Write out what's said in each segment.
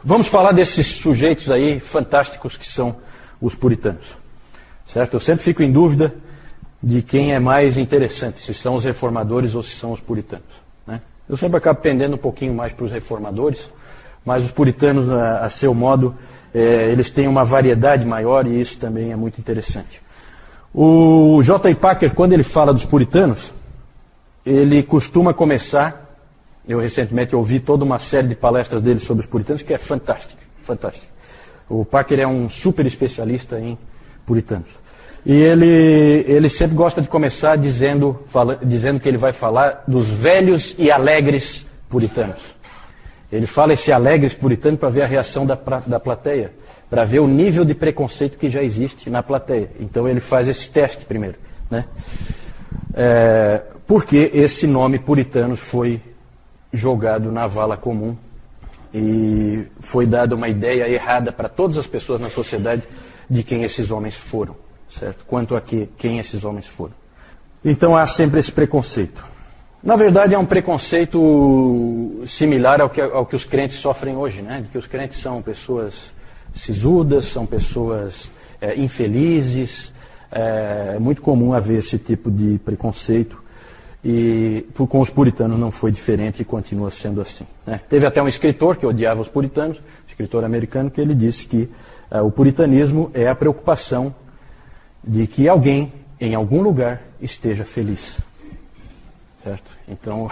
Vamos falar desses sujeitos aí fantásticos que são os puritanos. Certo? Eu sempre fico em dúvida de quem é mais interessante, se são os reformadores ou se são os puritanos. Né? Eu sempre acabo pendendo um pouquinho mais para os reformadores, mas os puritanos, a seu modo, eles têm uma variedade maior e isso também é muito interessante. O J.I. Packer, quando ele fala dos puritanos, ele costuma começar, eu recentemente ouvi toda uma série de palestras dele sobre os puritanos, que é fantástica, fantástica. O Packer é um super especialista em puritanos. E ele sempre gosta de começar dizendo que ele vai falar dos velhos e alegres puritanos. Ele fala esse alegres puritano para ver a reação da plateia, para ver o nível de preconceito que já existe na plateia. Então ele faz esse teste primeiro. Né? Porque esse nome puritanos foi jogado na vala comum e foi dada uma ideia errada para todas as pessoas na sociedade de quem esses homens foram, certo? Quanto a quem esses homens foram. Então há sempre esse preconceito. Na verdade é um preconceito similar ao que os crentes sofrem hoje, né? De que os crentes são pessoas sisudas, são pessoas infelizes. É muito comum haver esse tipo de preconceito. E com os puritanos não foi diferente e continua sendo assim. Né? Teve até um escritor que odiava os puritanos, escritor americano, que ele disse que o puritanismo é a preocupação de que alguém, em algum lugar, esteja feliz. Certo? Então,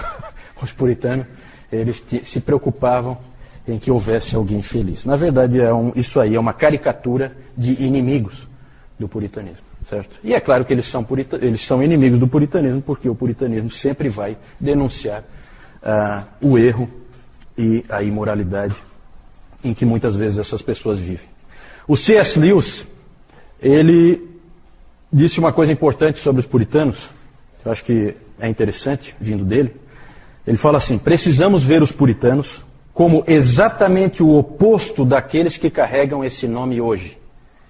os puritanos, eles se preocupavam em que houvesse alguém feliz. Na verdade, isso aí é uma caricatura de inimigos do puritanismo. Certo? E é claro que eles são inimigos do puritanismo, porque o puritanismo sempre vai denunciar o erro e a imoralidade em que muitas vezes essas pessoas vivem. O C.S. Lewis, ele disse uma coisa importante sobre os puritanos, eu acho que é interessante, vindo dele. Ele fala assim: precisamos ver os puritanos como exatamente o oposto daqueles que carregam esse nome hoje.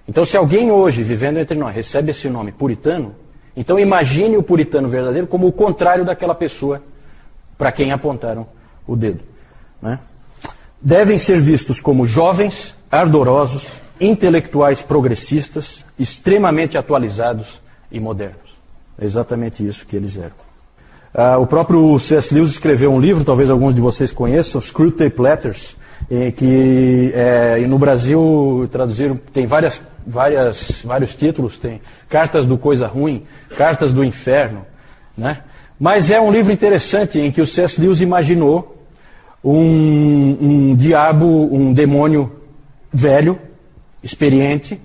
Então, se alguém hoje, vivendo entre nós, recebe esse nome puritano, então imagine o puritano verdadeiro como o contrário daquela pessoa para quem apontaram o dedo. Né? Devem ser vistos como jovens, ardorosos, intelectuais progressistas, extremamente atualizados e modernos. É exatamente isso que eles eram. O próprio C.S. Lewis escreveu um livro, talvez alguns de vocês conheçam, Screwtape Letters, que no Brasil traduziram, tem vários títulos, tem Cartas do Coisa Ruim, Cartas do Inferno, né? Mas é um livro interessante em que o C.S. Lewis imaginou um diabo, um demônio velho, experiente,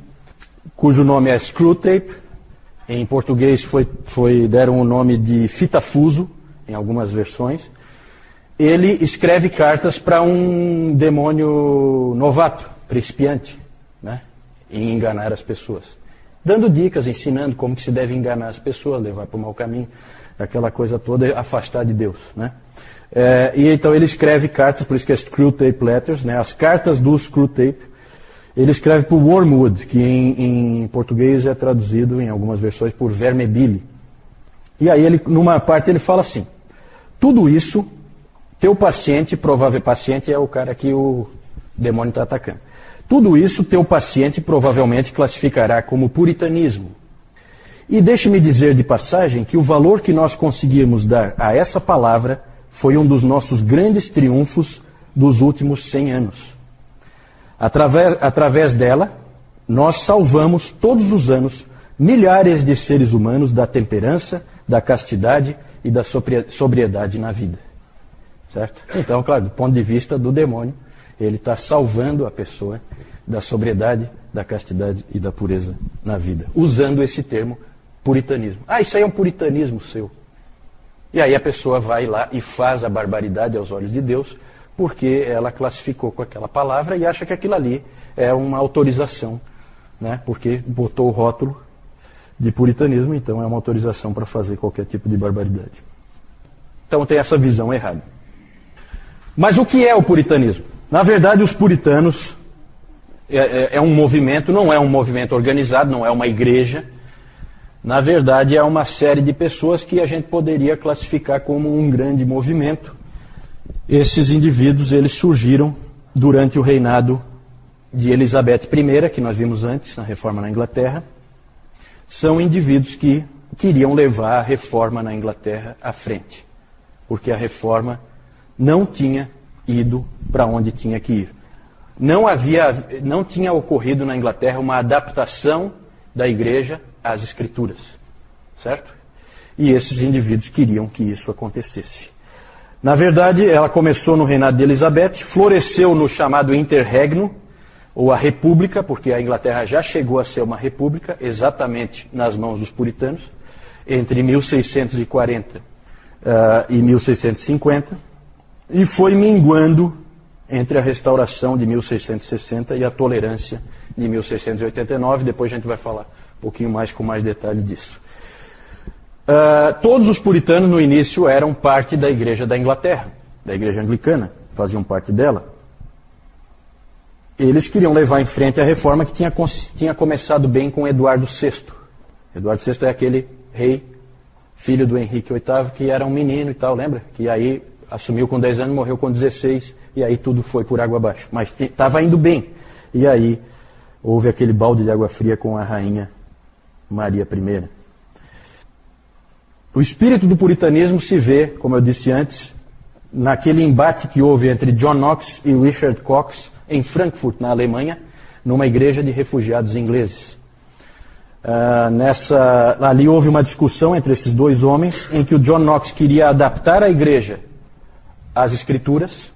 cujo nome é Screwtape. Em português deram o nome de Fitafuso, em algumas versões. Ele escreve cartas para um demônio novato, principiante, né? Em enganar as pessoas. Dando dicas, ensinando como que se deve enganar as pessoas, levar para o mau caminho, aquela coisa toda, afastar de Deus, né? E então ele escreve cartas, por isso que é Screwtape Letters, né? As cartas do Screwtape. Ele escreve por Wormwood, que em português é traduzido em algumas versões por Vermebile. E aí, numa parte, ele fala assim: tudo isso, teu paciente, provável paciente é o cara que o demônio está atacando. Tudo isso, teu paciente provavelmente classificará como puritanismo. E deixe-me dizer de passagem que o valor que nós conseguimos dar a essa palavra foi um dos nossos grandes triunfos dos últimos 100 anos. Através dela, nós salvamos todos os anos milhares de seres humanos da temperança, da castidade e da sobriedade na vida. Certo? Então, claro, do ponto de vista do demônio, ele está salvando a pessoa da sobriedade, da castidade e da pureza na vida, usando esse termo puritanismo. Isso aí é um puritanismo seu. E aí a pessoa vai lá e faz a barbaridade aos olhos de Deus, porque ela classificou com aquela palavra e acha que aquilo ali é uma autorização, né? Porque botou o rótulo de puritanismo, então é uma autorização para fazer qualquer tipo de barbaridade. Então tem essa visão errada. Mas o que é o puritanismo? Na verdade, os puritanos é um movimento, não é um movimento organizado, não é uma igreja. Na verdade, é uma série de pessoas que a gente poderia classificar como um grande movimento. Esses indivíduos, eles surgiram durante o reinado de Elizabeth I, que nós vimos antes, na reforma na Inglaterra, são indivíduos que queriam levar a reforma na Inglaterra à frente, porque a reforma não tinha ido para onde tinha que ir. Não tinha ocorrido na Inglaterra uma adaptação da igreja às escrituras, certo? E esses indivíduos queriam que isso acontecesse. Na verdade, ela começou no reinado de Elizabeth, floresceu no chamado Interregno, ou a República, porque a Inglaterra já chegou a ser uma república, exatamente nas mãos dos puritanos, entre 1640 e 1650, e foi minguando entre a restauração de 1660 e a tolerância de 1689. Depois a gente vai falar um pouquinho mais com mais detalhe disso. Todos os puritanos no início eram parte da igreja da Inglaterra, da igreja anglicana, faziam parte dela. Eles queriam levar em frente a reforma que tinha começado bem com Eduardo VI. Eduardo VI é aquele rei, filho do Henrique VIII, que era um menino e tal, lembra? Que aí assumiu com 10 anos, morreu com 16, e aí tudo foi por água abaixo. Mas estava indo bem. E aí houve aquele balde de água fria com a rainha Maria I. O espírito do puritanismo se vê, como eu disse antes, naquele embate que houve entre John Knox e Richard Cox em Frankfurt, na Alemanha, numa igreja de refugiados ingleses. Ali houve uma discussão entre esses dois homens, em que o John Knox queria adaptar a igreja às escrituras,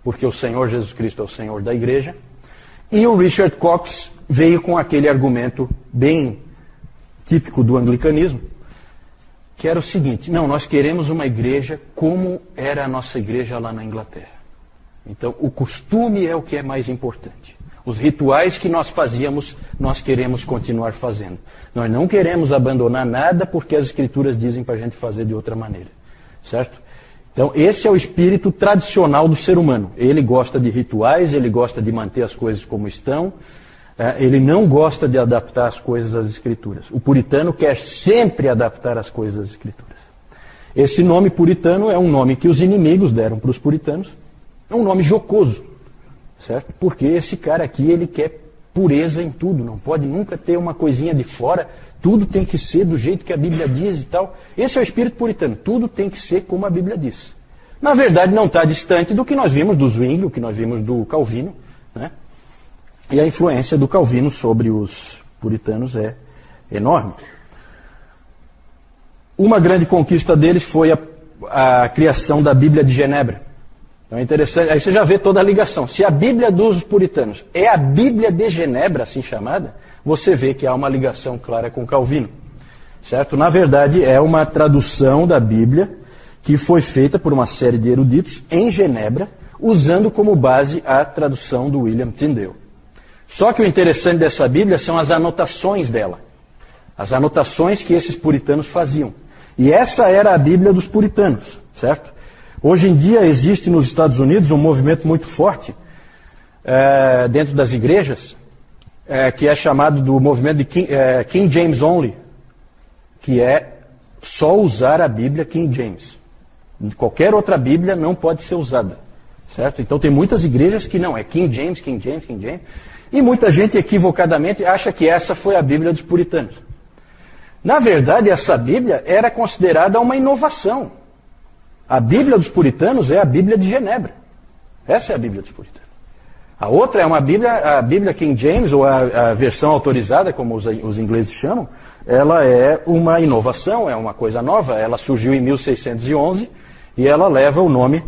porque o Senhor Jesus Cristo é o Senhor da igreja, e o Richard Cox veio com aquele argumento bem típico do anglicanismo, que era o seguinte: não, nós queremos uma igreja como era a nossa igreja lá na Inglaterra. Então, o costume é o que é mais importante. Os rituais que nós fazíamos, nós queremos continuar fazendo. Nós não queremos abandonar nada porque as escrituras dizem para a gente fazer de outra maneira. Certo? Então, esse é o espírito tradicional do ser humano. Ele gosta de rituais, ele gosta de manter as coisas como estão, ele não gosta de adaptar as coisas às escrituras. O puritano quer sempre adaptar as coisas às escrituras. Esse nome puritano é um nome que os inimigos deram para os puritanos. É um nome jocoso, certo? Porque esse cara aqui, ele quer pureza em tudo, não pode nunca ter uma coisinha de fora, tudo tem que ser do jeito que a Bíblia diz e tal. Esse é o espírito puritano, tudo tem que ser como a Bíblia diz. Na verdade, não está distante do que nós vimos do Zwingli, o que nós vimos do Calvino, né? E a influência do Calvino sobre os puritanos é enorme. Uma grande conquista deles foi a criação da Bíblia de Genebra. Então é interessante, aí você já vê toda a ligação. Se a Bíblia dos puritanos é a Bíblia de Genebra, assim chamada, você vê que há uma ligação clara com Calvino. Certo? Na verdade, é uma tradução da Bíblia que foi feita por uma série de eruditos em Genebra, usando como base a tradução do William Tyndale. Só que o interessante dessa Bíblia são as anotações dela. As anotações que esses puritanos faziam. E essa era a Bíblia dos puritanos, certo? Hoje em dia existe nos Estados Unidos um movimento muito forte dentro das igrejas, que é chamado do movimento de King James Only, que é só usar a Bíblia King James. Qualquer outra Bíblia não pode ser usada, certo? Então tem muitas igrejas que não, é King James, King James, King James, e muita gente equivocadamente acha que essa foi a Bíblia dos puritanos. Na verdade, essa Bíblia era considerada uma inovação. A Bíblia dos puritanos é a Bíblia de Genebra. Essa é a Bíblia dos puritanos. A outra é uma Bíblia, a Bíblia King James, ou a versão autorizada, como os ingleses chamam, ela é uma inovação, é uma coisa nova. Ela surgiu em 1611 e ela leva o nome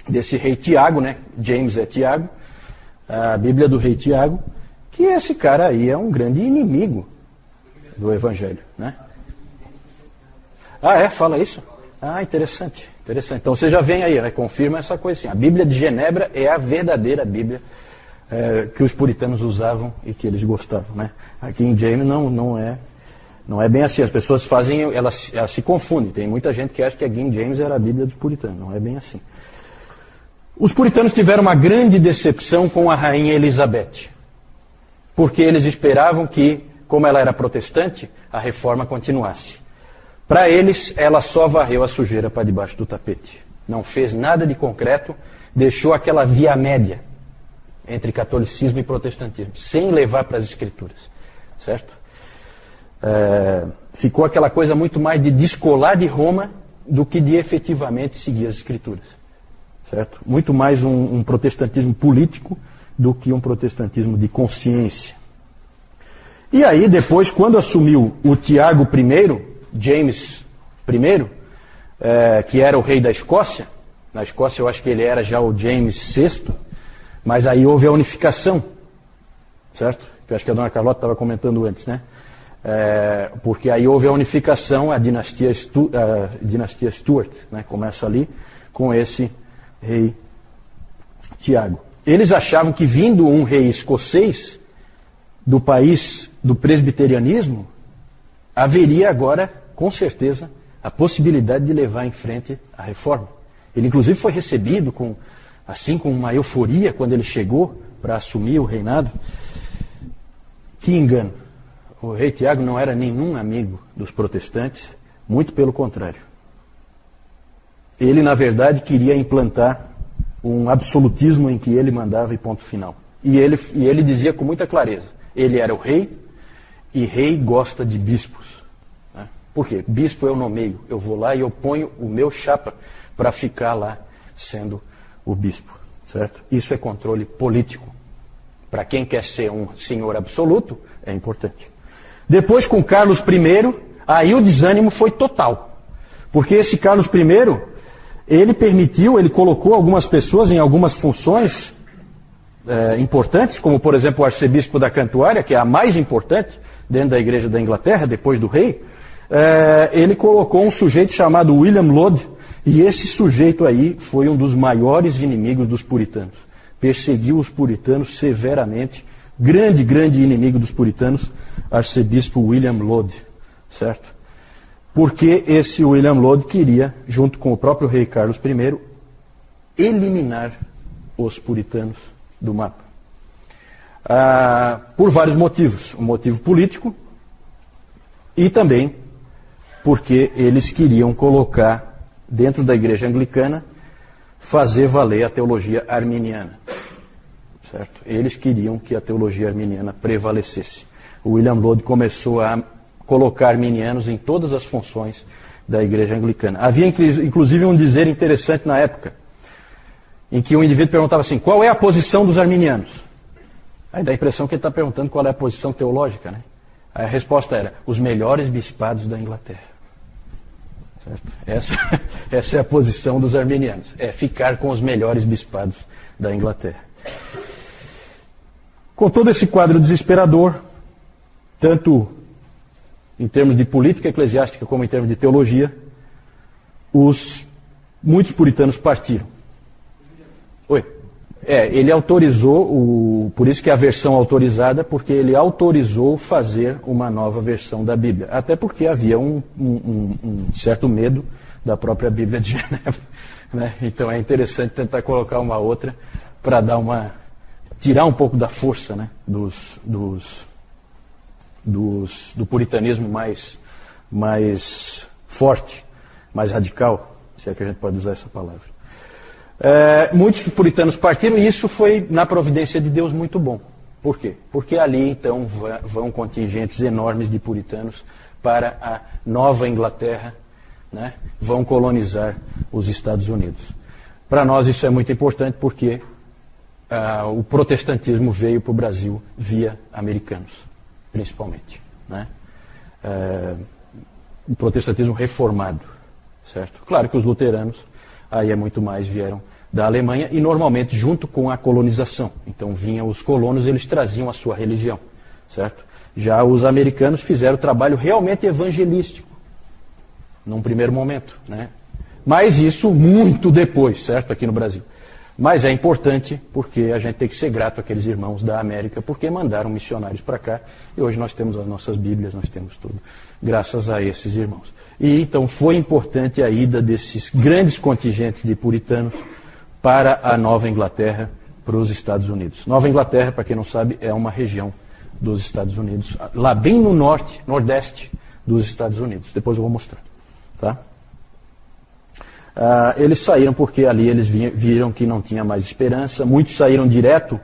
desse rei Tiago, né? James é Tiago, a Bíblia do rei Tiago, que esse cara aí é um grande inimigo do Evangelho, né? Fala isso? Interessante, interessante. Então você já vem aí, né? Confirma essa coisa assim. A Bíblia de Genebra é a verdadeira Bíblia que os puritanos usavam e que eles gostavam, né? A King James não é bem assim. As pessoas elas se confundem. Tem muita gente que acha que a King James era a Bíblia dos puritanos. Não é bem assim. Os puritanos tiveram uma grande decepção com a rainha Elizabeth, porque eles esperavam que, como ela era protestante, a reforma continuasse. Para eles, ela só varreu a sujeira para debaixo do tapete. Não fez nada de concreto, deixou aquela via média, entre catolicismo e protestantismo, sem levar para as escrituras, certo? Ficou aquela coisa muito mais de descolar de Roma do que de efetivamente seguir as escrituras, certo? Muito mais um protestantismo político do que um protestantismo de consciência. E aí depois, quando assumiu o Tiago I, James I, que era o rei da Escócia, na Escócia eu acho que ele era já o James VI, mas aí houve a unificação, certo? Que eu acho que a dona Carlota estava comentando antes, né? Porque aí houve a unificação, a dinastia Stuart, né? Começa ali com esse rei Tiago. Eles achavam que vindo um rei escocês do país do presbiterianismo, haveria agora, com certeza, a possibilidade de levar em frente a reforma. Ele inclusive foi recebido com uma euforia quando ele chegou para assumir o reinado. Que engano. O rei Tiago não era nenhum amigo dos protestantes, muito pelo contrário. Ele, na verdade, queria implantar um absolutismo em que ele mandava e ponto final. E ele dizia com muita clareza, ele era o rei, e rei gosta de bispos. Né? Por quê? Bispo eu nomeio, eu vou lá e eu ponho o meu chapa para ficar lá sendo o bispo. Certo? Isso é controle político. Para quem quer ser um senhor absoluto, é importante. Depois, com Carlos I, aí o desânimo foi total. Porque esse Carlos I, ele colocou algumas pessoas em algumas funções importantes, como por exemplo o arcebispo da Cantuária, que é a mais importante dentro da igreja da Inglaterra, depois do rei. Ele colocou um sujeito chamado William Laud, e esse sujeito aí foi um dos maiores inimigos dos puritanos. Perseguiu os puritanos severamente. Grande inimigo dos puritanos, arcebispo William Laud, certo? Porque esse William Laud queria, junto com o próprio rei Carlos I, eliminar os puritanos do mapa. Por vários motivos. Um motivo político e também porque eles queriam colocar dentro da igreja anglicana, fazer valer a teologia arminiana. Certo? Eles queriam que a teologia arminiana prevalecesse. O William Laud começou a colocar arminianos em todas as funções da igreja anglicana. Havia inclusive um dizer interessante na época, em que um indivíduo perguntava assim, qual é a posição dos arminianos? Aí dá a impressão que ele está perguntando qual é a posição teológica, né? Aí a resposta era, os melhores bispados da Inglaterra. Essa é a posição dos arminianos, é ficar com os melhores bispados da Inglaterra. Com todo esse quadro desesperador, tanto em termos de política eclesiástica como em termos de teologia, muitos puritanos partiram. Oi? Ele autorizou, por isso que é a versão autorizada, porque ele autorizou fazer uma nova versão da Bíblia. Até porque havia um certo medo da própria Bíblia de Genebra. Né? Então é interessante tentar colocar uma outra para tirar um pouco da força, né? do puritanismo mais forte, mais radical, se é que a gente pode usar essa palavra. Muitos puritanos partiram e isso foi, na providência de Deus, muito bom. Por quê? Porque ali, então, vão contingentes enormes de puritanos para a Nova Inglaterra, né? Vão colonizar os Estados Unidos. Para nós isso é muito importante porque o protestantismo veio para o Brasil via americanos, principalmente. Né? O protestantismo reformado. Certo? Claro que os luteranos aí é muito mais, vieram da Alemanha e normalmente junto com a colonização. Então vinham os colonos, eles traziam a sua religião, certo? Já os americanos fizeram o trabalho realmente evangelístico, num primeiro momento, né? Mas isso muito depois, certo? Aqui no Brasil. Mas é importante porque a gente tem que ser grato àqueles irmãos da América, porque mandaram missionários para cá e hoje nós temos as nossas Bíblias, nós temos tudo, graças a esses irmãos. E então foi importante a ida desses grandes contingentes de puritanos para a Nova Inglaterra, para os Estados Unidos. Nova Inglaterra, para quem não sabe, é uma região dos Estados Unidos, lá bem no norte, nordeste dos Estados Unidos. Depois eu vou mostrar. Tá? Eles saíram porque ali eles viram que não tinha mais esperança. Muitos saíram direto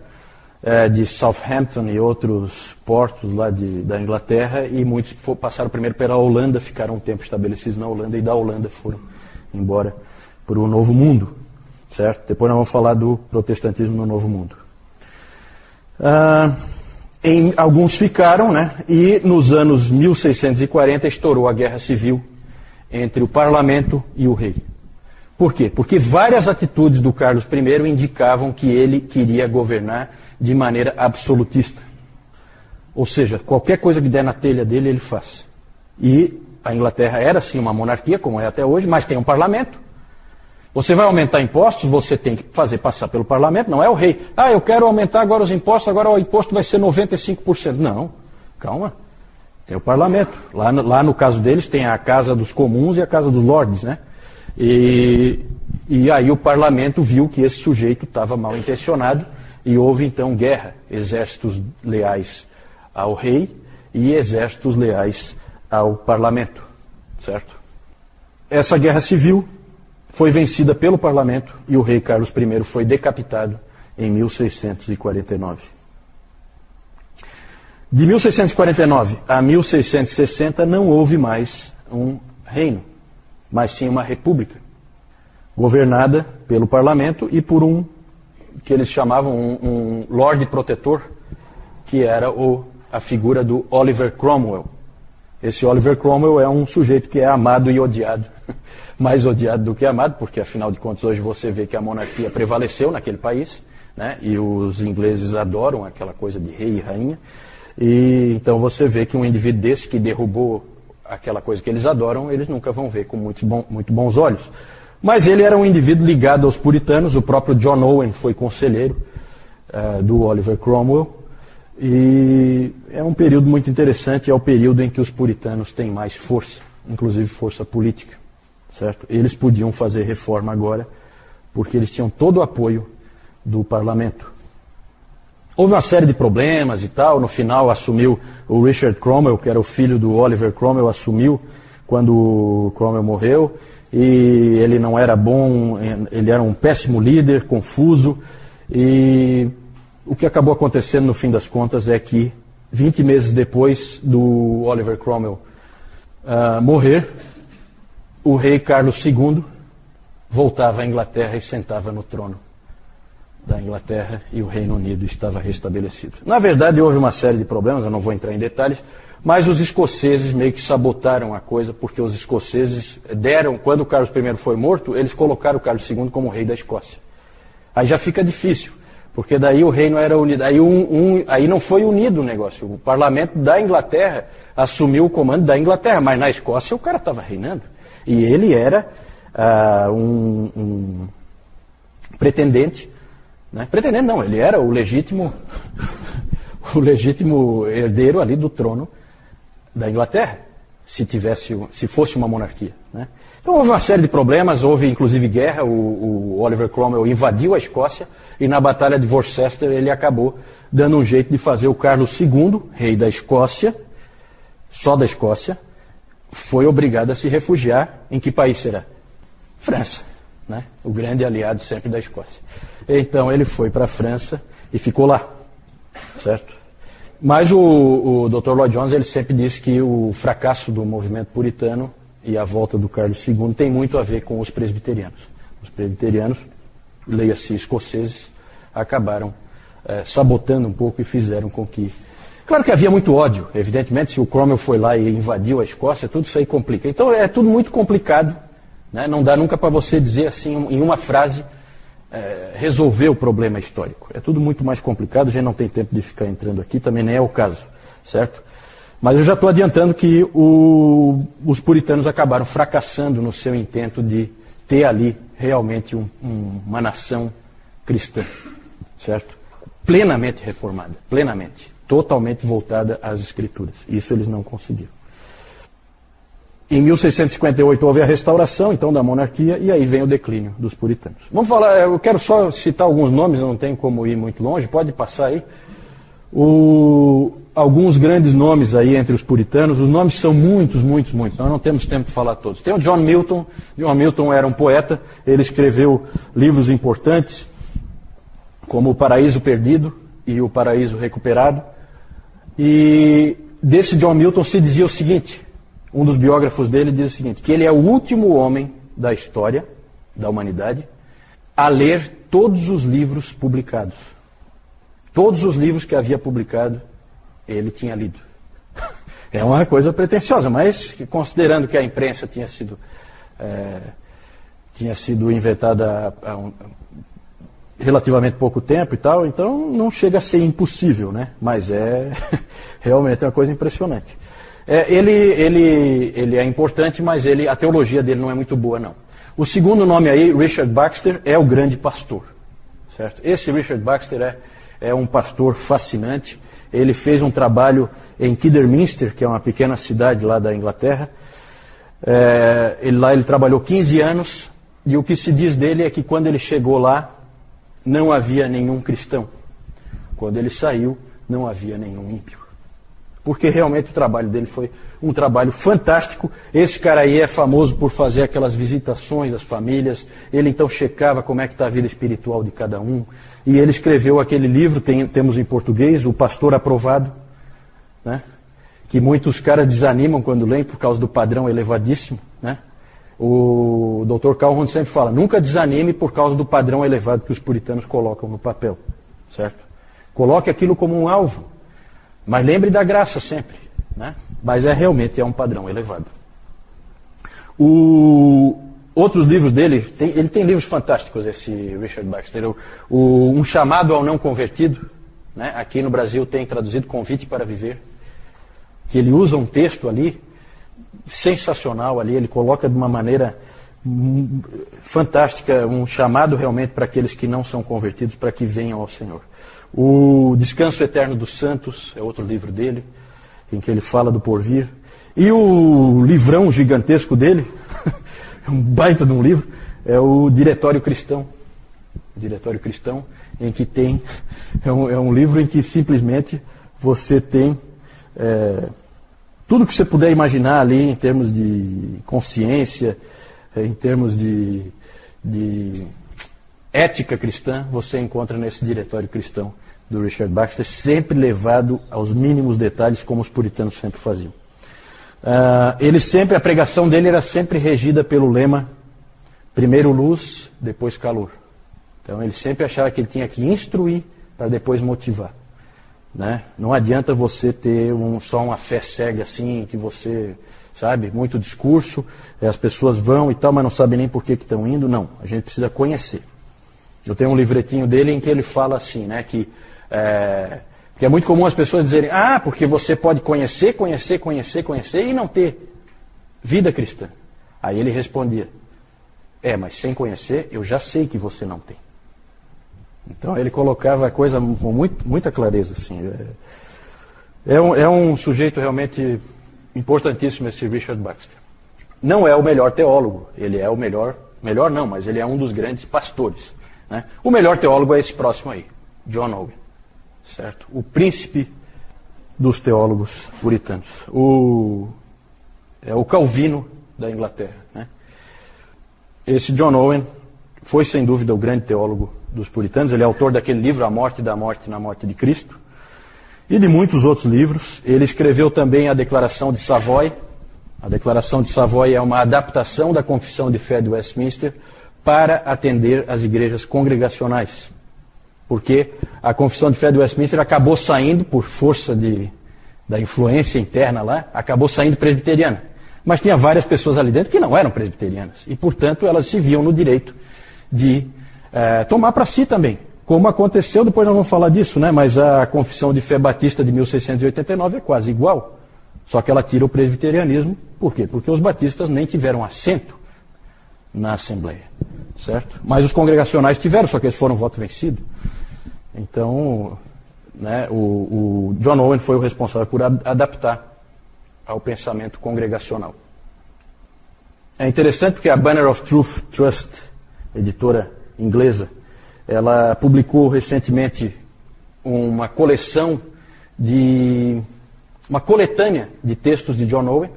de Southampton e outros portos lá da Inglaterra, e muitos passaram primeiro pela Holanda, ficaram um tempo estabelecidos na Holanda, e da Holanda foram embora para o Novo Mundo, certo? Depois nós vamos falar do protestantismo no Novo Mundo. Alguns ficaram, né? E nos anos 1640 estourou a Guerra Civil entre o parlamento e o rei. Por quê? Porque várias atitudes do Carlos I indicavam que ele queria governar de maneira absolutista. Ou seja, qualquer coisa que der na telha dele, ele faz. E a Inglaterra era sim uma monarquia, como é até hoje, mas tem um parlamento. Você vai aumentar impostos, você tem que fazer passar pelo parlamento, não é o rei. Eu quero aumentar agora os impostos, agora o imposto vai ser 95%. Não, calma. Tem o parlamento. Lá no caso deles tem a Casa dos Comuns e a Casa dos Lordes, né? E aí o parlamento viu que esse sujeito estava mal intencionado e houve então guerra. Exércitos leais ao rei e exércitos leais ao parlamento, certo? Essa guerra civil foi vencida pelo parlamento e o rei Carlos I foi decapitado em 1649. De 1649 a 1660 não houve mais um reino, mas sim uma república, governada pelo parlamento e por um que eles chamavam um Lorde Protetor, que era a figura do Oliver Cromwell. Esse Oliver Cromwell é um sujeito que é amado e odiado, mais odiado do que amado, porque afinal de contas hoje você vê que a monarquia prevaleceu naquele país, né? E os ingleses adoram aquela coisa de rei e rainha, e então você vê que um indivíduo desse que derrubou aquela coisa que eles adoram, eles nunca vão ver com muito bons olhos. Mas ele era um indivíduo ligado aos puritanos, o próprio John Owen foi conselheiro do Oliver Cromwell, e é um período muito interessante, é o período em que os puritanos têm mais força, inclusive força política, certo? Eles podiam fazer reforma agora, porque eles tinham todo o apoio do parlamento. Houve uma série de problemas e tal, no final assumiu o Richard Cromwell, que era o filho do Oliver Cromwell, assumiu quando o Cromwell morreu, e ele não era bom, ele era um péssimo líder, confuso, e o que acabou acontecendo no fim das contas é que 20 meses depois do Oliver Cromwell morrer, o rei Carlos II voltava à Inglaterra e sentava no trono da Inglaterra e o Reino Unido estava restabelecido. Na verdade, houve uma série de problemas, eu não vou entrar em detalhes, mas os escoceses meio que sabotaram a coisa, porque os escoceses quando o Carlos I foi morto, eles colocaram o Carlos II como rei da Escócia. Aí já fica difícil, porque daí o reino era unido, aí não foi unido o negócio. O parlamento da Inglaterra assumiu o comando da Inglaterra, mas na Escócia o cara estava reinando. E ele era um pretendente, né? Pretendente não, ele era o legítimo herdeiro ali do trono da Inglaterra, se fosse uma monarquia, né? Então houve uma série de problemas, houve inclusive guerra, o Oliver Cromwell invadiu a Escócia e na Batalha de Worcester ele acabou dando um jeito de fazer o Carlos II, rei da Escócia, só da Escócia, foi obrigado a se refugiar em que país será? França, né? O grande aliado sempre da Escócia. Então ele foi para a França e ficou lá, certo? Mas o Dr. Lloyd Jones ele sempre disse que o fracasso do movimento puritano e a volta do Carlos II tem muito a ver com os presbiterianos. Os presbiterianos, leia-se escoceses, acabaram sabotando um pouco e fizeram com que... Claro que havia muito ódio, evidentemente, se o Cromwell foi lá e invadiu a Escócia, tudo isso aí complica. Então é tudo muito complicado, né? Não dá nunca para você dizer assim, em uma frase, resolver o problema histórico. É tudo muito mais complicado, a gente não tem tempo de ficar entrando aqui, também nem é o caso, certo? Mas eu já estou adiantando que os puritanos acabaram fracassando no seu intento de ter ali realmente uma nação cristã, certo? Plenamente reformada, plenamente, totalmente voltada às Escrituras. Isso eles não conseguiram. Em 1658 houve a restauração, então, da monarquia, e aí vem o declínio dos puritanos. Vamos falar, eu quero só citar alguns nomes, eu não tenho como ir muito longe, pode passar aí. Alguns grandes nomes aí entre os puritanos, os nomes são muitos, nós não temos tempo de falar todos. Tem o John Milton. John Milton era um poeta, ele escreveu livros importantes, como O Paraíso Perdido, e o Paraíso Recuperado. E desse John Milton se dizia o seguinte, um dos biógrafos dele diz o seguinte, que ele é o último homem da história da humanidade a ler todos os livros publicados. Todos os livros que havia publicado, ele tinha lido. É uma coisa pretensiosa, mas considerando que a imprensa tinha sido inventada há relativamente pouco tempo e tal, então não chega a ser impossível, né? Mas realmente é uma coisa impressionante. Ele é importante, mas a teologia dele não é muito boa, não. O segundo nome aí, Richard Baxter, é o grande pastor, certo? Esse Richard Baxter é um pastor fascinante. Ele fez um trabalho em Kidderminster, que é uma pequena cidade lá da Inglaterra. Ele trabalhou 15 anos, e o que se diz dele é que quando ele chegou lá, não havia nenhum cristão. Quando ele saiu, não havia nenhum ímpio. Porque realmente o trabalho dele foi um trabalho fantástico. Esse cara aí é famoso por fazer aquelas visitações às famílias. Ele então checava como é que está a vida espiritual de cada um. E ele escreveu aquele livro, temos em português, O Pastor Aprovado, né? Que muitos caras desanimam quando leem por causa do padrão elevadíssimo, né? O Dr. Calhoun sempre fala, nunca desanime por causa do padrão elevado que os puritanos colocam no papel, certo? Coloque aquilo como um alvo, mas lembre da graça sempre, né? Mas realmente é um padrão elevado. Outros livros dele, ele tem livros fantásticos, esse Richard Baxter. Um Chamado ao Não Convertido, né? Aqui no Brasil tem traduzido Convite para Viver, que ele usa um texto ali, sensacional ali, ele coloca de uma maneira fantástica, um chamado realmente para aqueles que não são convertidos, para que venham ao Senhor. O Descanso Eterno dos Santos é outro livro dele, em que ele fala do porvir. E o livrão gigantesco dele, um baita de um livro, é o Diretório Cristão. O Diretório Cristão, em que tem, é um livro em que simplesmente você tem tudo que você puder imaginar ali em termos de consciência, em termos de ética cristã, você encontra nesse Diretório Cristão do Richard Baxter, sempre levado aos mínimos detalhes, como os puritanos sempre faziam. A pregação dele era sempre regida pelo lema, primeiro luz, depois calor. Então ele sempre achava que ele tinha que instruir para depois motivar. Né? Não adianta você ter só uma fé cega assim, que você, sabe, muito discurso, as pessoas vão e tal, mas não sabem nem por que estão indo. Não, a gente precisa conhecer. Eu tenho um livretinho dele em que ele fala assim, né, que é muito comum as pessoas dizerem, porque você pode conhecer e não ter vida cristã. Aí ele respondia, mas sem conhecer eu já sei que você não tem. Então ele colocava a coisa com muita clareza, assim. É um sujeito realmente importantíssimo, esse Richard Baxter. Não é o melhor teólogo, ele é o melhor não, mas ele é um dos grandes pastores, né? O melhor teólogo é esse próximo aí, John Owen, certo? O príncipe dos teólogos puritanos. É o Calvino da Inglaterra, né? Esse John Owen foi sem dúvida o grande teólogo dos puritanos. Ele é autor daquele livro, A Morte da Morte na Morte de Cristo, e de muitos outros livros. Ele escreveu também a Declaração de Savoy. A Declaração de Savoy é uma adaptação da Confissão de Fé de Westminster para atender às igrejas congregacionais. Porque a Confissão de Fé de Westminster acabou saindo, por força da influência interna lá, acabou saindo presbiteriana. Mas tinha várias pessoas ali dentro que não eram presbiterianas. E, portanto, elas se viam no direito de tomar para si também. Como aconteceu, depois nós vamos falar disso, né? Mas a Confissão de Fé Batista de 1689 é quase igual. Só que ela tira o presbiterianismo. Por quê? Porque os batistas nem tiveram assento na Assembleia. Certo? Mas os congregacionais tiveram, só que eles foram voto vencido. Então, né, o John Owen foi o responsável por adaptar ao pensamento congregacional. É interessante porque a Banner of Truth Trust, editora inglesa, ela publicou recentemente uma coletânea de textos de John Owen.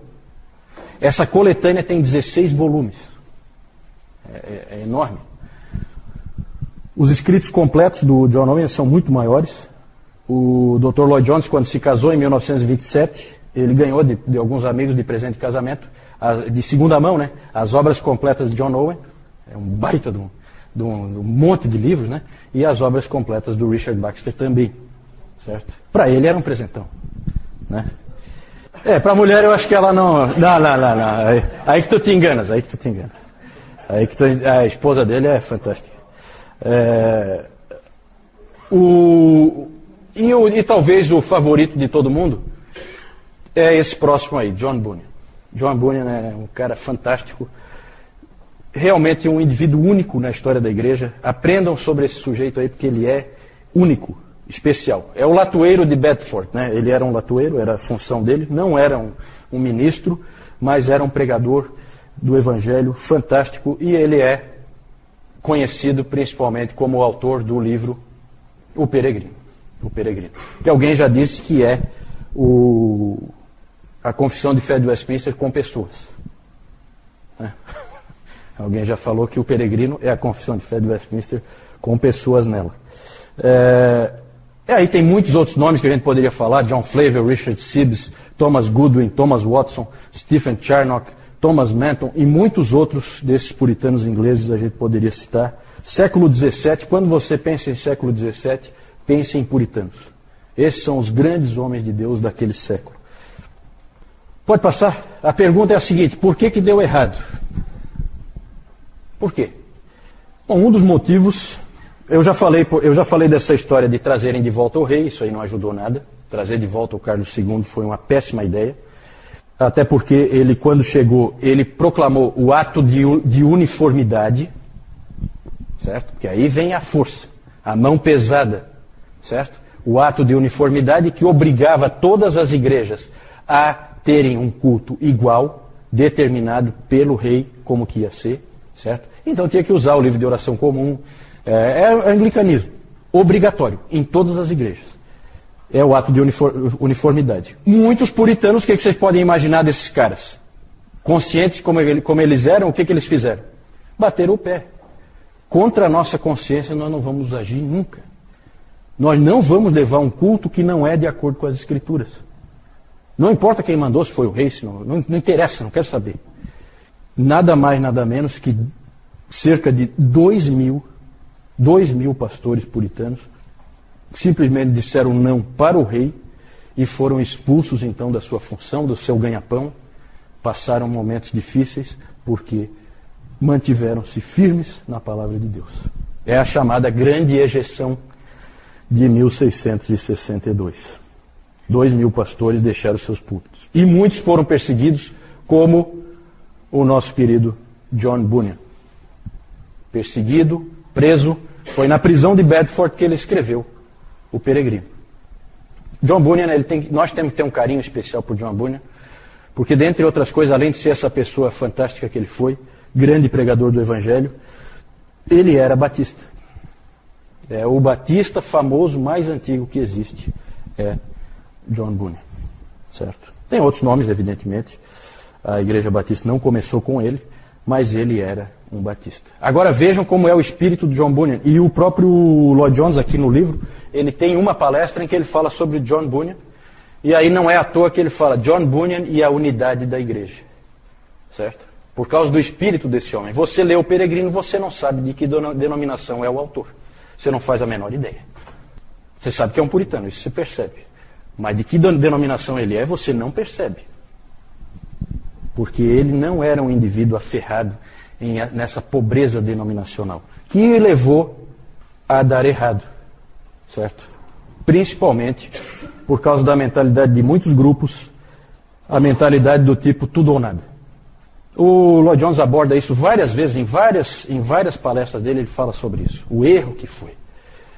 Essa coletânea tem 16 volumes. É enorme. Os escritos completos do John Owen são muito maiores, O Dr. Lloyd Jones, quando se casou em 1927, ele ganhou de alguns amigos de presente de casamento, de segunda mão, né, as obras completas de John Owen, é um baita de um monte de livros, né, e as obras completas do Richard Baxter também, certo? Para ele era um presentão, né? Para a mulher eu acho que ela não. Não. Aí que tu te enganas, a esposa dele é fantástica. E talvez o favorito de todo mundo é esse próximo aí, John Bunyan. John Bunyan é um cara fantástico, realmente um indivíduo único na história da igreja. Aprendam sobre esse sujeito aí, porque ele é único, especial. É o latoeiro de Bedford, né? Ele era um latoeiro, era a função dele, não era um ministro, mas era um pregador do evangelho fantástico, e ele é conhecido principalmente como o autor do livro O Peregrino. Que alguém já disse que é a Confissão de Fé de Westminster com pessoas. Né? Alguém já falou que o Peregrino é a Confissão de Fé de Westminster com pessoas nela. Aí tem muitos outros nomes que a gente poderia falar: John Flavel, Richard Sibbes, Thomas Goodwin, Thomas Watson, Stephen Charnock, Thomas Manton e muitos outros desses puritanos ingleses a gente poderia citar. Século XVII, quando você pensa em século XVII, pense em puritanos. Esses são os grandes homens de Deus daquele século. Pode passar? A pergunta é a seguinte: por que deu errado? Por quê? Bom, um dos motivos, eu já falei dessa história de trazerem de volta o rei, isso aí não ajudou nada. Trazer de volta o Carlos II foi uma péssima ideia. Até porque ele, quando chegou, ele proclamou o ato de uniformidade, certo? Porque aí vem a força, a mão pesada, certo? O ato de uniformidade que obrigava todas as igrejas a terem um culto igual, determinado pelo rei como que ia ser, certo? Então tinha que usar o livro de oração comum, é anglicanismo, obrigatório, em todas as igrejas. É o ato de uniformidade. Muitos puritanos, o que vocês podem imaginar desses caras? Conscientes como eles eram, o que eles fizeram? Bateram o pé. Contra a nossa consciência nós não vamos agir nunca. Nós não vamos levar um culto que não é de acordo com as Escrituras. Não importa quem mandou, se foi o rei, se não interessa, não quero saber. Nada mais, nada menos que cerca de 2 mil pastores puritanos simplesmente disseram não para o rei e foram expulsos então da sua função, do seu ganha-pão. Passaram momentos difíceis porque mantiveram-se firmes na palavra de Deus. É a chamada grande ejeção de 1662. 2 mil pastores deixaram seus púlpitos. E muitos foram perseguidos, como o nosso querido John Bunyan. Perseguido, preso, foi na prisão de Bedford que ele escreveu O Peregrino. John Bunyan, nós temos que ter um carinho especial por John Bunyan, porque, dentre outras coisas, além de ser essa pessoa fantástica que ele foi, grande pregador do Evangelho, ele era batista. É o batista famoso mais antigo que existe, é John Bunyan, certo? Tem outros nomes, evidentemente. A Igreja Batista não começou com ele, mas ele era um batista. Agora vejam como é o espírito de John Bunyan. E o próprio Lloyd Jones, aqui no livro, ele tem uma palestra em que ele fala sobre John Bunyan, e aí não é à toa que ele fala John Bunyan e a unidade da igreja, certo? Por causa do espírito desse homem. Você lê O Peregrino, você não sabe de que denominação é o autor. Você não faz a menor ideia. Você sabe que é um puritano, isso se percebe. Mas de que denominação ele é, você não percebe. Porque ele não era um indivíduo aferrado nessa pobreza denominacional, que o levou a dar errado, certo? Principalmente por causa da mentalidade de muitos grupos, a mentalidade do tipo tudo ou nada. O Lloyd Jones aborda isso várias vezes, em várias palestras dele ele fala sobre isso, o erro que foi.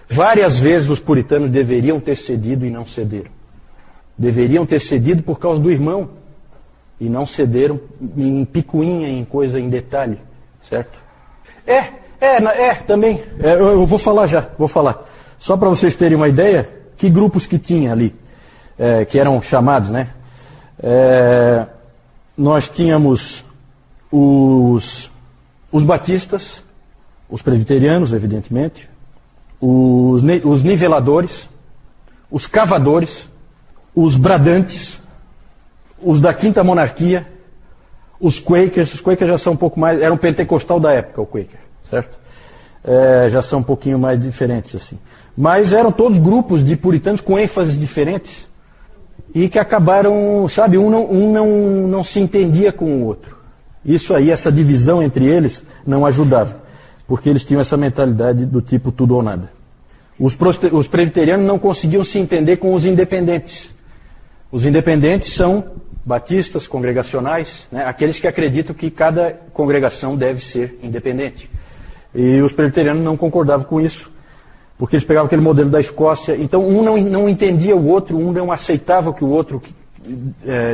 Várias vezes os puritanos deveriam ter cedido e não cederam. Deveriam ter cedido por causa do irmão, e não cederam em picuinha, em coisa, em detalhe, certo? Também. Eu vou falar já. Só para vocês terem uma ideia, que grupos que tinha ali, que eram chamados, né? Nós tínhamos os batistas, os presbiterianos, evidentemente, os niveladores, os cavadores, os bradantes, os da Quinta Monarquia, os Quakers já são um pouco mais, era um pentecostal da época, o Quaker, certo? Já são um pouquinho mais diferentes assim. Mas eram todos grupos de puritanos com ênfases diferentes e que acabaram, sabe, um não se entendia com o outro. Isso aí, essa divisão entre eles não ajudava, porque eles tinham essa mentalidade do tipo tudo ou nada. Os presbiterianos não conseguiam se entender com os independentes. Os independentes são batistas, congregacionais, né, aqueles que acreditam que cada congregação deve ser independente. E os presbiterianos não concordavam com isso, porque eles pegavam aquele modelo da Escócia. Então um não entendia o outro, um não aceitava o que o outro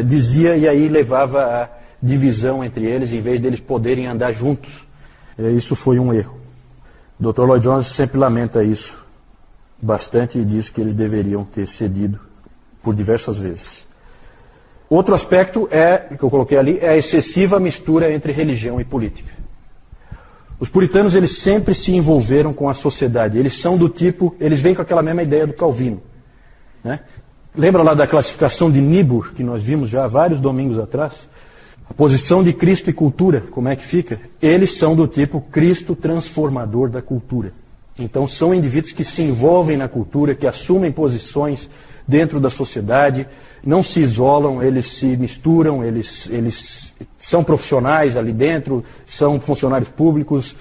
dizia, e aí levava a divisão entre eles, em vez deles poderem andar juntos. Isso foi um erro. O Dr. Lloyd Jones sempre lamenta isso bastante e diz que eles deveriam ter cedido por diversas vezes. Outro aspecto que eu coloquei ali, é a excessiva mistura entre religião e política. Os puritanos, eles sempre se envolveram com a sociedade. Eles são do tipo, eles vêm com aquela mesma ideia do Calvino, né? Lembra lá da classificação de Niebuhr, que nós vimos já há vários domingos atrás? A posição de Cristo e cultura, como é que fica? Eles são do tipo Cristo transformador da cultura. Então são indivíduos que se envolvem na cultura, que assumem posições dentro da sociedade, não se isolam, eles se misturam, eles são profissionais ali dentro, são funcionários públicos,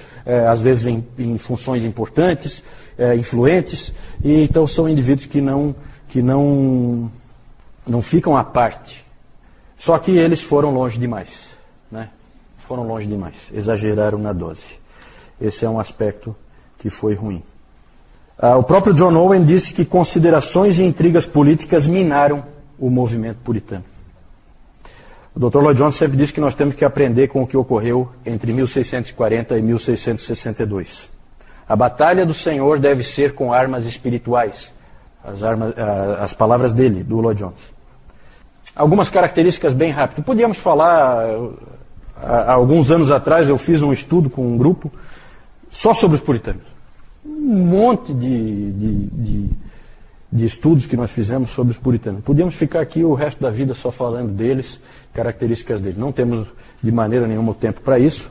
às vezes em funções importantes, influentes, e então são indivíduos que não ficam à parte. Só que eles foram longe demais, né? Foram longe demais, exageraram na dose. Esse é um aspecto que foi ruim. O próprio John Owen disse que considerações e intrigas políticas minaram o movimento puritano. O Dr. Lloyd Jones sempre disse que nós temos que aprender com o que ocorreu entre 1640 e 1662. A batalha do Senhor deve ser com armas espirituais. As palavras dele, do Lloyd Jones. Algumas características bem rápido. Podíamos falar, há alguns anos atrás eu fiz um estudo com um grupo só sobre os puritanos. Um monte de estudos que nós fizemos sobre os puritanos. Podíamos ficar aqui o resto da vida só falando deles, características deles. Não temos de maneira nenhuma o tempo para isso.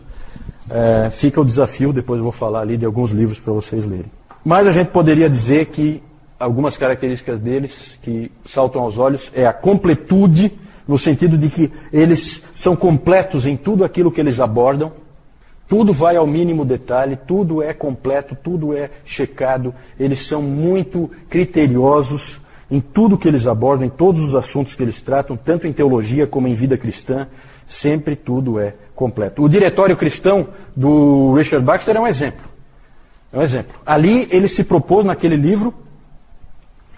Fica o desafio, depois eu vou falar ali de alguns livros para vocês lerem. Mas a gente poderia dizer que algumas características deles que saltam aos olhos é a completude, no sentido de que eles são completos em tudo aquilo que eles abordam. Tudo vai ao mínimo detalhe, tudo é completo, tudo é checado. Eles são muito criteriosos em tudo que eles abordam, em todos os assuntos que eles tratam, tanto em teologia como em vida cristã. Sempre tudo é completo. O Diretório Cristão do Richard Baxter é um exemplo. É um exemplo. Ali ele se propôs, naquele livro,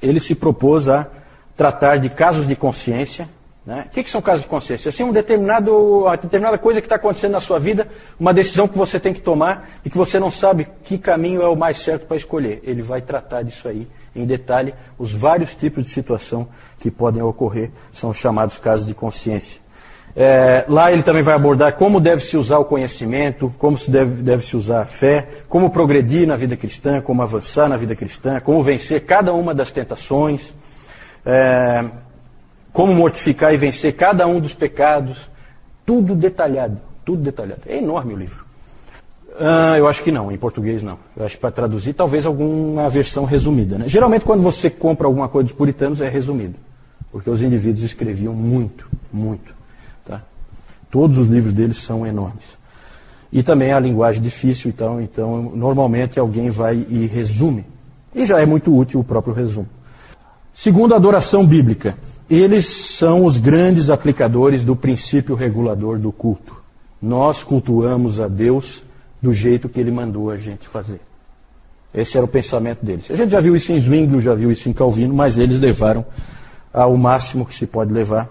ele se propôs a tratar de casos de consciência. Né? O que são casos de consciência? Assim, uma determinada coisa que está acontecendo na sua vida, uma decisão que você tem que tomar e que você não sabe que caminho é o mais certo para escolher. Ele vai tratar disso aí em detalhe. Os vários tipos de situação que podem ocorrer são chamados casos de consciência. Lá ele também vai abordar como deve-se usar o conhecimento, como deve-se usar a fé, como progredir na vida cristã, como avançar na vida cristã, como vencer cada uma das tentações, como mortificar e vencer cada um dos pecados. Tudo detalhado, tudo detalhado. É enorme o livro. Eu acho que não, em português não. Eu acho que para traduzir, talvez alguma versão resumida. Né? Geralmente quando você compra alguma coisa dos puritanos é resumido, porque os indivíduos escreviam muito, muito. Tá? Todos os livros deles são enormes. E também a linguagem difícil, então normalmente alguém vai e resume. E já é muito útil o próprio resumo. Segundo, a adoração bíblica. Eles são os grandes aplicadores do princípio regulador do culto. Nós cultuamos a Deus do jeito que Ele mandou a gente fazer. Esse era o pensamento deles. A gente já viu isso em Zwingli, já viu isso em Calvino, mas eles levaram ao máximo que se pode levar.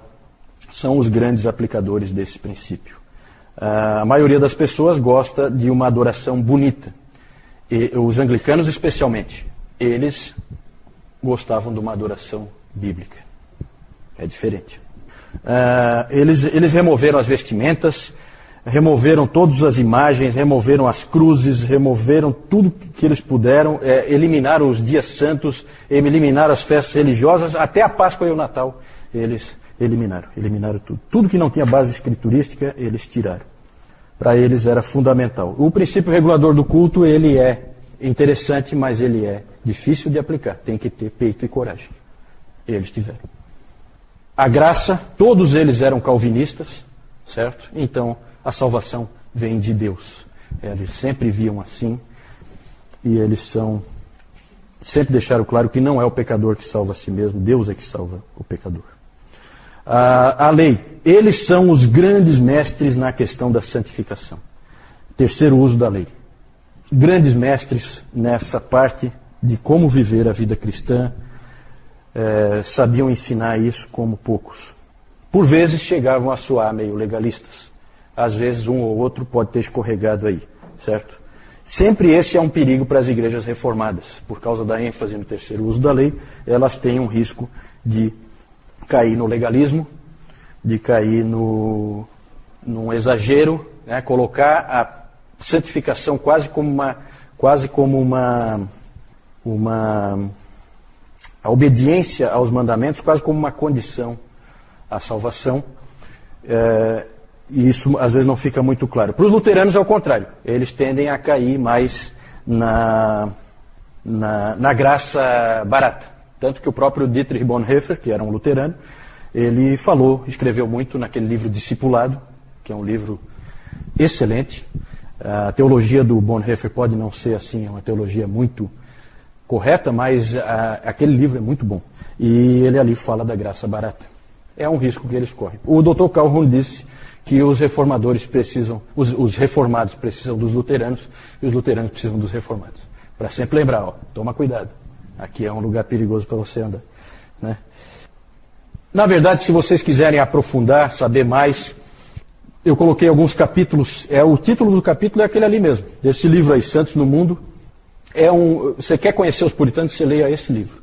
São os grandes aplicadores desse princípio. A maioria das pessoas gosta de uma adoração bonita. E os anglicanos especialmente, eles gostavam de uma adoração bíblica. É diferente. Eles removeram as vestimentas, removeram todas as imagens, removeram as cruzes, removeram tudo que eles puderam, eliminaram os dias santos, eliminaram as festas religiosas, até a Páscoa e o Natal eles eliminaram tudo. Tudo que não tinha base escriturística, eles tiraram. Para eles era fundamental. O princípio regulador do culto, ele é interessante, mas ele é difícil de aplicar. Tem que ter peito e coragem. Eles tiveram. A graça, todos eles eram calvinistas, certo? Então, a salvação vem de Deus. Eles sempre viam assim, e eles sempre deixaram claro que não é o pecador que salva a si mesmo, Deus é que salva o pecador. A lei, eles são os grandes mestres na questão da santificação. Terceiro uso da lei. Grandes mestres nessa parte de como viver a vida cristã, sabiam ensinar isso como poucos. Por vezes chegavam a soar meio legalistas. Às vezes um ou outro pode ter escorregado aí, certo? Sempre esse é um perigo para as igrejas reformadas. Por causa da ênfase no terceiro uso da lei, elas têm um risco de cair no legalismo, de cair num exagero, né? Colocar a santificação quase como a obediência aos mandamentos, quase como uma condição à salvação. E isso às vezes não fica muito claro. Para os luteranos é o contrário. Eles tendem a cair mais na graça barata. Tanto que o próprio Dietrich Bonhoeffer, que era um luterano, ele escreveu muito naquele livro Discipulado, que é um livro excelente. A teologia do Bonhoeffer pode não ser assim, é uma teologia muito correta, mas aquele livro é muito bom. E ele ali fala da graça barata. É um risco que eles correm. O Dr. Calhoun disse que os reformadores os reformados precisam dos luteranos e os luteranos precisam dos reformados. Para sempre lembrar, toma cuidado. Aqui é um lugar perigoso para você andar, né? Na verdade, se vocês quiserem aprofundar, saber mais, eu coloquei alguns capítulos. O título do capítulo é aquele ali mesmo, desse livro aí, Santos no Mundo. Você quer conhecer os puritanos, você leia esse livro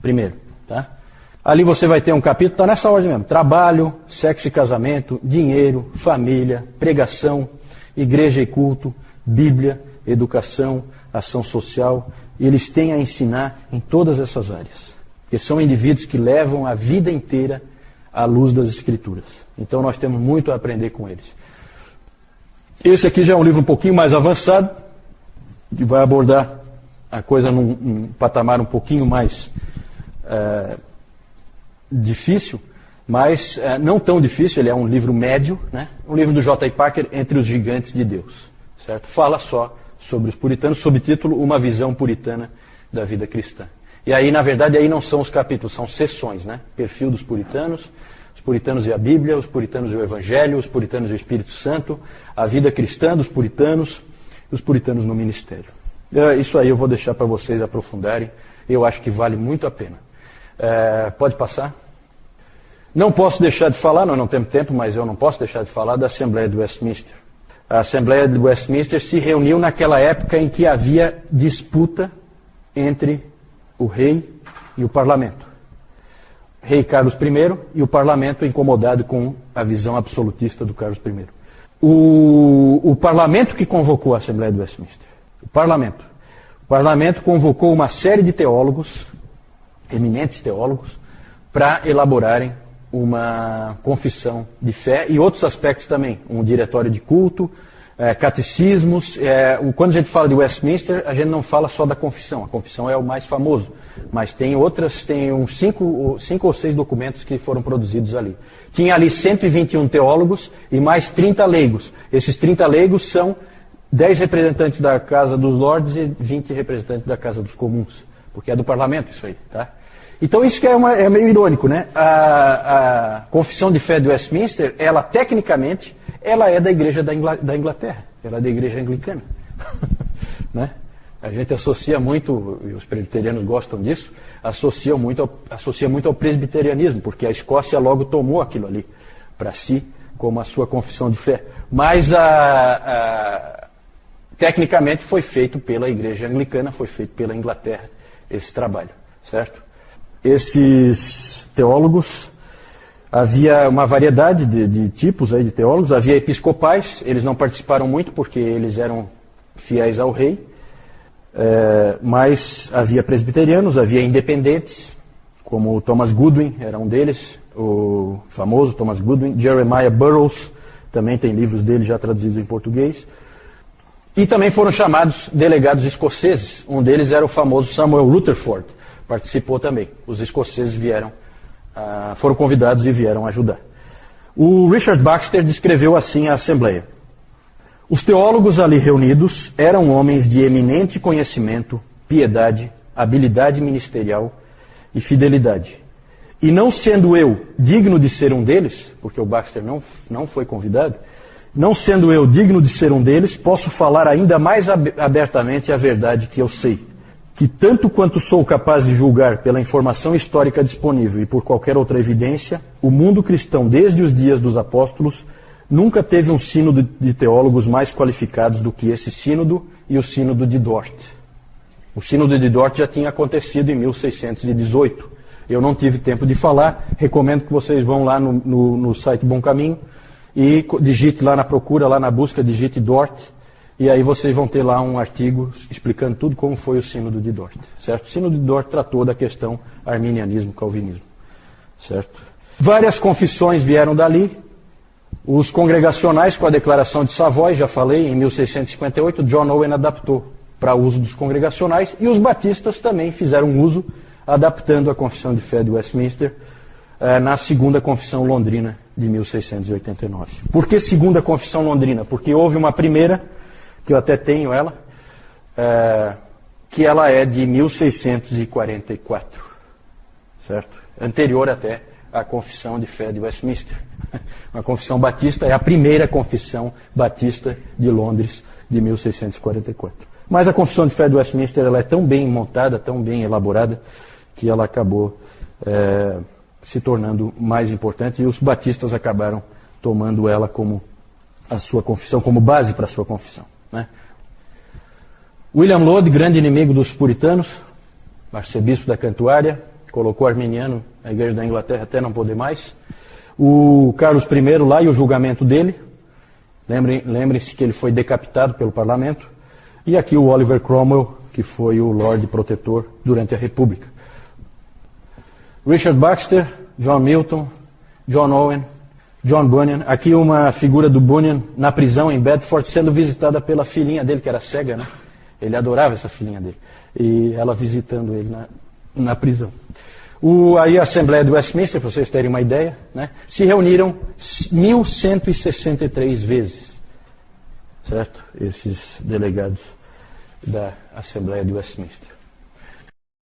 primeiro, tá? Ali você vai ter um capítulo, está nessa ordem mesmo: trabalho, sexo e casamento, dinheiro, família, pregação, igreja e culto, Bíblia, educação, ação social. Eles têm a ensinar em todas essas áreas, porque são indivíduos que levam a vida inteira à luz das Escrituras. Então nós temos muito a aprender com eles. Esse aqui já é um livro um pouquinho mais avançado, que vai abordar a coisa num patamar um pouquinho mais difícil, mas não tão difícil. Ele é um livro médio, né? Um livro do J. I. Packer, Entre os Gigantes de Deus, certo? Fala só sobre os puritanos, sob o título Uma Visão Puritana da Vida Cristã. E aí, na verdade, aí não são os capítulos, são sessões, né? Perfil dos puritanos, os puritanos e a Bíblia, os puritanos e o Evangelho, os puritanos e o Espírito Santo, a vida cristã dos puritanos e os puritanos no ministério. Isso aí eu vou deixar para vocês aprofundarem. Eu acho que vale muito a pena. Pode passar? Não posso deixar de falar, nós não temos tempo, mas eu não posso deixar de falar da Assembleia de Westminster. A Assembleia de Westminster se reuniu naquela época em que havia disputa entre o rei e o parlamento. Rei Carlos I e o parlamento incomodado com a visão absolutista do Carlos I. O parlamento que convocou a Assembleia de Westminster. O parlamento convocou uma série de teólogos, eminentes teólogos, para elaborarem uma confissão de fé e outros aspectos também, um diretório de culto, catecismos. Quando a gente fala de Westminster, a gente não fala só da confissão. A confissão é o mais famoso, mas tem uns 5 ou 6 documentos que foram produzidos ali. Tinha ali 121 teólogos e mais 30 leigos. Esses 30 leigos são 10 representantes da Casa dos Lordes e 20 representantes da Casa dos Comuns, porque é do parlamento isso aí, tá? Então isso que é meio irônico, né? A confissão de fé de Westminster, ela tecnicamente, ela é da Igreja da Inglaterra, ela é da Igreja Anglicana. Né? A gente associa muito, e os presbiterianos gostam disso, associa muito ao presbiterianismo, porque a Escócia logo tomou aquilo ali para si como a sua confissão de fé. Mas tecnicamente foi feito pela Igreja Anglicana, foi feito pela Inglaterra esse trabalho, certo? Esses teólogos Havia uma variedade de tipos aí de teólogos. Havia episcopais, eles não participaram muito porque eles eram fiéis ao rei, mas havia presbiterianos, havia independentes, como o Thomas Goodwin, era um deles, o famoso Thomas Goodwin. Jeremiah Burroughs, também tem livros dele já traduzidos em português. E também foram chamados delegados escoceses. Um deles era o famoso Samuel Rutherford, participou também. Os escoceses foram convidados e vieram ajudar. O Richard Baxter descreveu assim a Assembleia. Os teólogos ali reunidos eram homens de eminente conhecimento, piedade, habilidade ministerial e fidelidade. E não sendo eu digno de ser um deles, porque o Baxter não foi convidado, não sendo eu digno de ser um deles, posso falar ainda mais abertamente a verdade que eu sei. Que tanto quanto sou capaz de julgar pela informação histórica disponível e por qualquer outra evidência, o mundo cristão desde os dias dos apóstolos nunca teve um sínodo de teólogos mais qualificados do que esse sínodo e o sínodo de Dort. O sínodo de Dort já tinha acontecido em 1618. Eu não tive tempo de falar, recomendo que vocês vão lá no site Bom Caminho e digite lá na procura, lá na busca, digite Dort, e aí vocês vão ter lá um artigo explicando tudo como foi o sínodo de Dort, certo? O sínodo de Dort tratou da questão arminianismo, calvinismo, certo? Várias confissões vieram dali. Os congregacionais, com a declaração de Savoy, já falei, em 1658, John Owen adaptou para uso dos congregacionais, e os batistas também fizeram uso, adaptando a Confissão de Fé de Westminster na Segunda Confissão Londrina de 1689. Por que Segunda Confissão Londrina? Porque houve uma primeira, que eu até tenho ela, que ela é de 1644, certo? Anterior até à Confissão de Fé de Westminster. A Confissão Batista é a primeira Confissão Batista de Londres, de 1644. Mas a Confissão de Fé de Westminster ela é tão bem montada, tão bem elaborada, que ela acabou se tornando mais importante, e os batistas acabaram tomando ela como a sua confissão, como base para a sua confissão, né? William Laud, grande inimigo dos puritanos, arcebispo da Cantuária, colocou arminiano na Igreja da Inglaterra até não poder mais. O Carlos I lá e o julgamento dele, lembrem-se que ele foi decapitado pelo parlamento. E aqui o Oliver Cromwell, que foi o Lorde Protetor durante a República. Richard Baxter, John Milton, John Owen, John Bunyan. Aqui uma figura do Bunyan na prisão em Bedford, sendo visitada pela filhinha dele, que era cega, né? Ele adorava essa filhinha dele. E ela visitando ele na prisão. Aí a Assembleia de Westminster, para vocês terem uma ideia, né? Se reuniram 1.163 vezes. Certo? Esses delegados da Assembleia de Westminster.